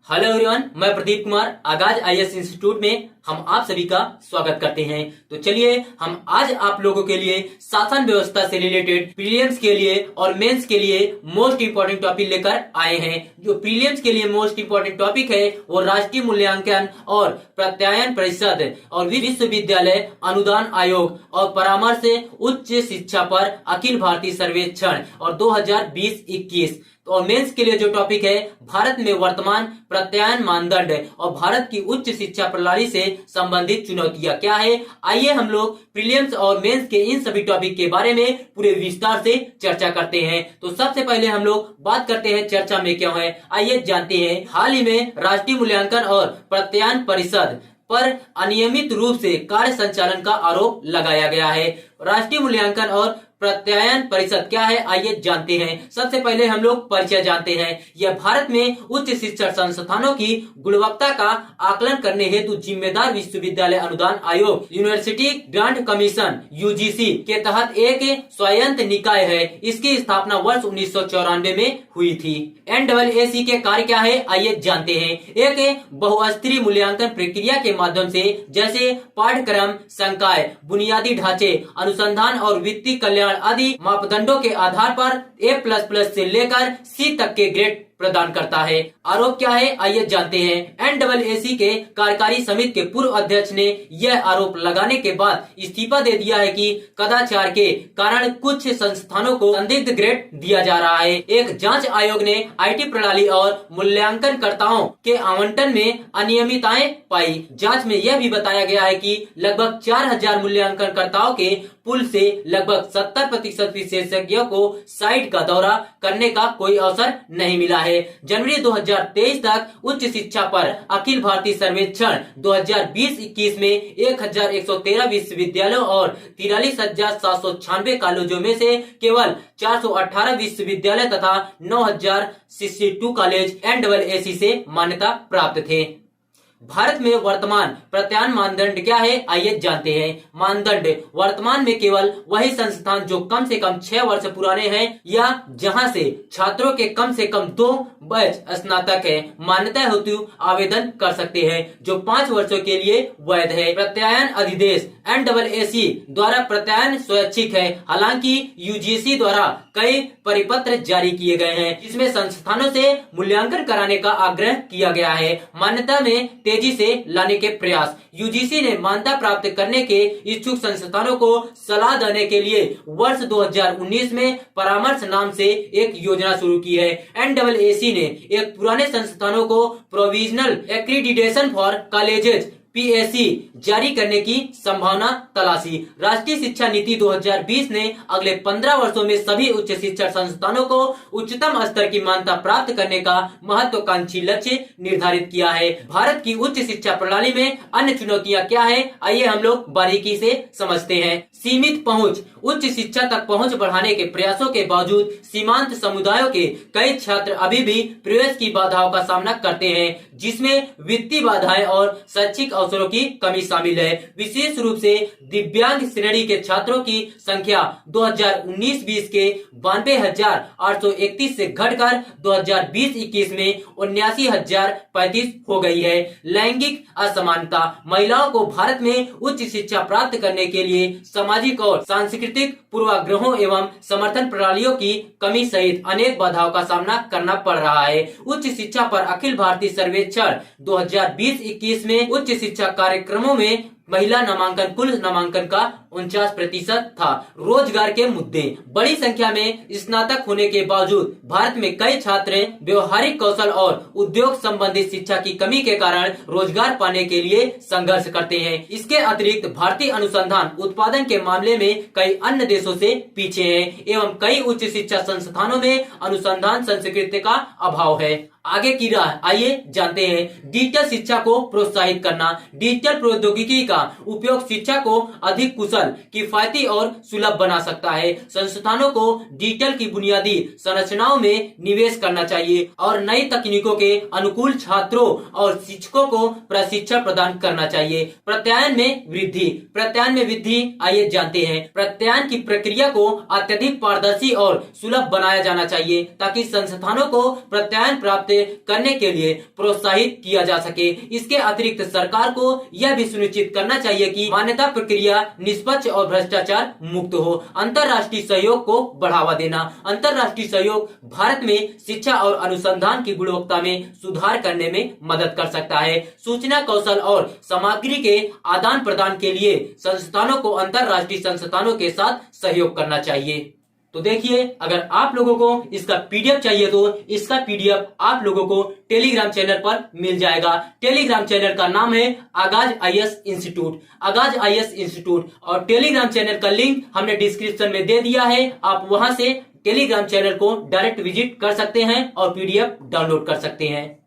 Hello everyone, मैं प्रदीप कुमार आगाज IAS institute में हम आप सभी का स्वागत करते हैं। तो चलिए हम आज आप लोगों के लिए शासन व्यवस्था से रिलेटेड प्रीलिम्स के लिए और मेंस के लिए मोस्ट इंपोर्टेंट टॉपिक लेकर आए हैं। जो प्रीलिम्स के लिए मोस्ट इंपोर्टेंट टॉपिक है वो राष्ट्रीय मूल्यांकन और प्रत्यायन परिषद और विश्वविद्यालय अनुदान आयोग और परामर्श उच्च शिक्षा पर अखिल भारतीय सर्वेक्षण और 2020-21। और मेंस के लिए जो टॉपिक है भारत में वर्तमान प्रत्यायन मानदंड और भारत की उच्च शिक्षा प्रणाली से संबंधित चुनौतियां क्या है। आइए हम लोग प्रीलिम्स और मेंस के इन सभी टॉपिक के बारे में पूरे विस्तार से चर्चा करते हैं। तो सबसे पहले हम लोग बात करते हैं चर्चा में क्यों है, आइए जानते हैं। हाल ही में राष्ट्रीय मूल्यांकन और प्रत्यायन परिषद पर अनियमित रूप से कार्य संचालन का आरोप लगाया गया है। राष्ट्रीय मूल्यांकन और प्रत्यायन परिषद क्या है, आइए जानते हैं। सबसे पहले हम लोग परिचय जानते हैं। यह भारत में उच्च शिक्षा संस्थानों की गुणवत्ता का आकलन करने हेतु जिम्मेदार विश्वविद्यालय अनुदान आयोग यूनिवर्सिटी ग्रांट कमीशन यूजीसी के तहत एक स्वायत्त निकाय है। इसकी स्थापना वर्ष 1994 में हुई थी। NAAC के कार्य क्या है, आइए जानते हैं। एक बहुस्तरीय मूल्यांकन प्रक्रिया के माध्यम से जैसे पाठ्यक्रम, संकाय, बुनियादी ढांचे, अनुसंधान और वित्तीय कल्याण आदि मापदंडों के आधार पर A++ से लेकर C तक के ग्रेड प्रदान करता है। आरोप क्या है, आइए जानते हैं। NAAC के कार्यकारी समिति के पूर्व अध्यक्ष ने यह आरोप लगाने के बाद इस्तीफा दे दिया है कि कदाचार के कारण कुछ संस्थानों को संदिग्ध ग्रेड दिया जा रहा है। एक जांच आयोग ने IT प्रणाली और मूल्यांकनकर्ताओं के आवंटन में अनियमितताएं पाई। जांच में यह भी बताया गया है कि लगभग 4000 मूल्यांकनकर्ताओं के पुल से लगभग 70% विशेषज्ञों को साइट का दौरा करने का कोई अवसर नहीं मिला है। जनवरी 2023 तक उच्च शिक्षा पर अखिल भारतीय सर्वेक्षण 2020-21 में 1113 विश्वविद्यालयों और 43,796 कॉलेजों में से केवल 418 विश्वविद्यालय तथा 9,062 कॉलेज NAAC से मान्यता प्राप्त थे। भारत में वर्तमान प्रत्यायन मानदंड क्या है, आइए जानते हैं। मानदंड वर्तमान में केवल वही संस्थान जो कम से कम 6 वर्ष पुराने हैं या जहां से छात्रों के कम से कम 2 बैच स्नातक है, मान्यता हेतु आवेदन कर सकते हैं, जो 5 वर्षों के लिए वैध है। प्रत्यायन अधिदेश NAAC द्वारा प्रत्यायन स्वैच्छिक है। हालांकि UGC द्वारा कई परिपत्र जारी किए गए हैं जिसमें संस्थानों से मूल्यांकन कराने का आग्रह किया गया है। मान्यता में तेजी से लाने के प्रयास। UGC ने मान्यता प्राप्त करने के इच्छुक संस्थानों को सलाह देने के लिए वर्ष 2019 में परामर्श नाम से एक योजना शुरू की है। NAAC ने एक पुराने संस्थानों को provisional accreditation for colleges PAC जारी करने की संभावना तलाशी। राष्ट्रीय शिक्षा नीति 2020 ने अगले 15 वर्षों में सभी उच्च शिक्षा संस्थानों को उच्चतम स्तर की मान्यता प्राप्त करने का महत्वाकांक्षी लक्ष्य निर्धारित किया है। भारत की उच्च शिक्षा प्रणाली में अन्य चुनौतियां क्या है, आइए हम लोग बारीकी से समझते हैं। सीमित पहुंच। उच्च शिक्षा तक पहुंच बढ़ाने के प्रयासों के बावजूद सीमांत समुदायों के कई छात्र अभी भी प्रवेश की बाधाओं का सामना करते हैं, जिसमें वित्तीय बाधाएं और शैक्षिक अवसरों की कमी शामिल है। विशेष रूप से दिव्यांग श्रेणी के छात्रों की संख्या 2019-20 के 92,831 से घटकर 2020-21 में 79,035 हो गई है। लैंगिक असमानता। महिलाओं को भारत में उच्च शिक्षा प्राप्त करने के लिए सामाजिक और सांस्कृतिक पूर्वाग्रहों एवं समर्थन प्रणालियों की कमी सहित अनेक बाधाओं का सामना करना पड़ रहा है। उच्च शिक्षा पर अखिल भारतीय सर्वेक्षण 2020-21 में उच्च शिक्षा कार्यक्रमों में महिला नामांकन कुल नामांकन का 49% था। रोजगार के मुद्दे। बड़ी संख्या में स्नातक होने के बावजूद भारत में कई छात्र व्यवहारिक कौशल और उद्योग संबंधित शिक्षा की कमी के कारण रोजगार पाने के लिए संघर्ष करते हैं। इसके अतिरिक्त भारतीय अनुसंधान उत्पादन के मामले में कई अन्य देशों से पीछे है एवं कई उच्च शिक्षा संस्थानों में अनुसंधान संस्कृति का अभाव है। आगे की राह, आइए जानते हैं। डिजिटल शिक्षा को प्रोत्साहित करना। डिजिटल प्रौद्योगिकी का उपयोग शिक्षा को अधिक कुशल, किफायती और सुलभ बना सकता है। संस्थानों को डिजिटल की बुनियादी संरचनाओं में निवेश करना चाहिए और नई तकनीकों के अनुकूल छात्रों और शिक्षकों को प्रशिक्षण प्रदान करना चाहिए। प्रत्यायन में वृद्धि आइए जानते हैं। प्रत्यायन की प्रक्रिया को अत्यधिक पारदर्शी और सुलभ बनाया जाना चाहिए ताकि संस्थानों को प्रत्यायन प्राप्त करने के लिए प्रोत्साहित किया जा सके। इसके अतिरिक्त सरकार को यह भी सुनिश्चित करना चाहिए कि मान्यता प्रक्रिया निष्पक्ष और भ्रष्टाचार मुक्त हो। अंतर्राष्ट्रीय सहयोग को बढ़ावा देना। अंतर्राष्ट्रीय सहयोग भारत में शिक्षा और अनुसंधान की गुणवत्ता में सुधार करने में मदद कर सकता है। सूचना कौशल और सामग्री के आदान प्रदान के लिए संस्थानों को अंतर्राष्ट्रीय संस्थानों के साथ सहयोग करना चाहिए। तो देखिए, अगर आप लोगों को इसका पीडीएफ चाहिए तो इसका पीडीएफ आप लोगों को टेलीग्राम चैनल पर मिल जाएगा। टेलीग्राम चैनल का नाम है आगाज आईएएस इंस्टीट्यूट, आगाज आईएएस इंस्टीट्यूट। और टेलीग्राम चैनल का लिंक हमने डिस्क्रिप्शन में दे दिया है। आप वहां से टेलीग्राम चैनल को डायरेक्ट विजिट कर सकते हैं और पीडीएफ डाउनलोड कर सकते हैं।